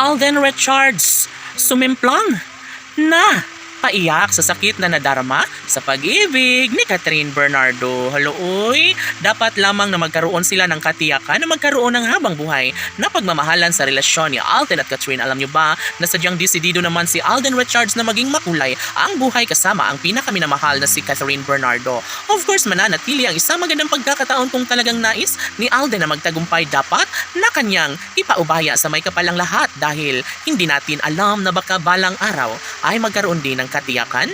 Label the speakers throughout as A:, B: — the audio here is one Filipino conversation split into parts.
A: Alden Richards sumimplang na paiyak sa sakit na nadarama sa pag-ibig ni Catherine Bernardo. Haluoy, dapat lamang na magkaroon sila ng katiyakan na magkaroon ng habang buhay na pagmamahalan sa relasyon ni Alden at Catherine. Alam nyo ba na sadyang desidido naman si Alden Richards na maging makulay ang buhay kasama ang pinakaminamahal na si Catherine Bernardo. Of course, mananatili ang isang magandang pagkakataon kung talagang nais ni Alden na magtagumpay, dapat na kanyang ipaubaya sa may kapalang lahat dahil hindi natin alam na baka balang araw ay magkaroon din ng katiyakan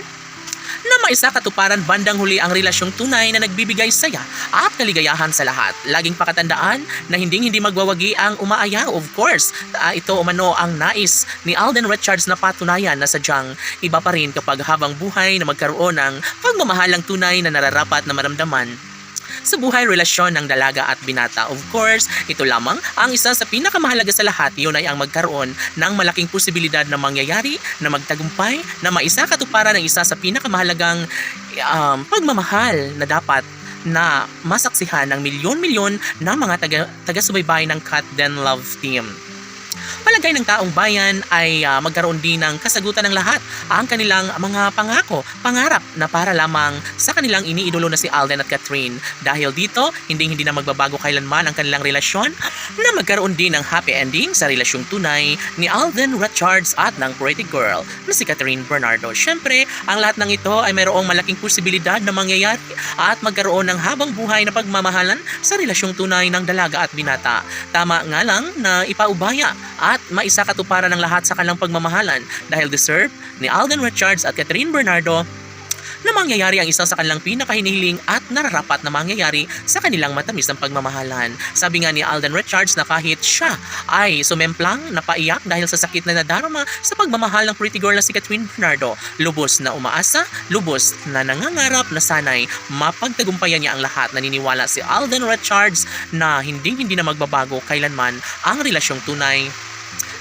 A: na maisakatuparan bandang huli ang relasyong tunay na nagbibigay saya at kaligayahan sa lahat. Laging pakatandaan na hindi magwawagi ang umaayaw. Of course, ito umano ang nais ni Alden Richards na patunayan na sadyang iba pa rin kapag habang buhay na magkaroon ng pagmamahalang tunay na nararapat na maramdaman sa buhay relasyon ng dalaga at binata. Of course, ito lamang ang isa sa pinakamahalaga sa lahat. Yun ay ang magkaroon ng malaking posibilidad na mangyayari, na magtagumpay, na maisakatuparan ng isa sa pinakamahalagang pagmamahal na dapat na masaksihan ng milyon-milyon na mga taga-subaybay ng Cat Den Love Team. Palagay ng taong bayan ay magkaroon din ng kasagutan ng lahat ang kanilang mga pangarap na para lamang sa kanilang iniidolo na si Alden at Catherine. Dahil dito, hindi na magbabago kailanman ang kanilang relasyon na magkaroon din ng happy ending sa relasyong tunay ni Alden Richards at ng pretty girl na si Catherine Bernardo. Siyempre, ang lahat ng ito ay mayroong malaking posibilidad na mangyayari at magkaroon ng habang buhay na pagmamahalan sa relasyong tunay ng dalaga at binata. Tama nga lang na ipaubaya at maisakatuparan ng lahat sa kanilang pagmamahalan dahil deserve ni Alden Richards at Catherine Bernardo na mangyayari ang isa sa kanilang pinakahinihiling at nararapat na mangyayari sa kanilang matamis ng pagmamahalan. Sabi nga ni Alden Richards na kahit siya ay sumemplang na paiyak dahil sa sakit na nadarama sa pagmamahal ng pretty girl na si Catherine Bernardo, lubos na umaasa, lubos na nangangarap na sana'y mapagtagumpayan niya ang lahat. Naniniwala si Alden Richards na hindi na magbabago kailanman ang relasyong tunay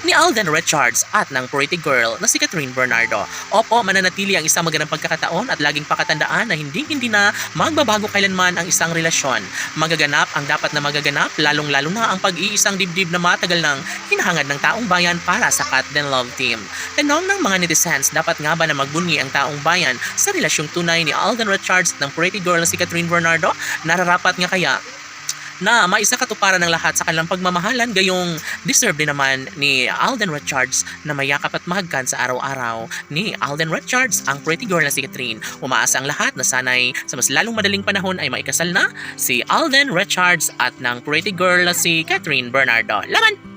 A: ni Alden Richards at ng pretty girl na si Catherine Bernardo. Opo, mananatili ang isang magandang pagkakataon at laging pakatandaan na hindi na magbabago kailanman ang isang relasyon. Magaganap ang dapat na magaganap, lalong-lalo na ang pag-iisang dibdib na matagal nang hinahangad ng taong bayan para sa Cat Den Love Team. Tanong ng mga netizens, dapat nga ba na magbunyi ang taong bayan sa relasyong tunay ni Alden Richards at ng pretty girl na si Catherine Bernardo? Nararapat nga kaya na maisakatuparan ng lahat sa kanilang pagmamahalan, gayong deserve din naman ni Alden Richards na mayakap at mahagkan sa araw-araw ni Alden Richards ang pretty girl na si Catherine. Umaasa ang lahat na sanay sa mas lalong madaling panahon ay maikasal na si Alden Richards at ng pretty girl na si Catherine Bernardo. Laban!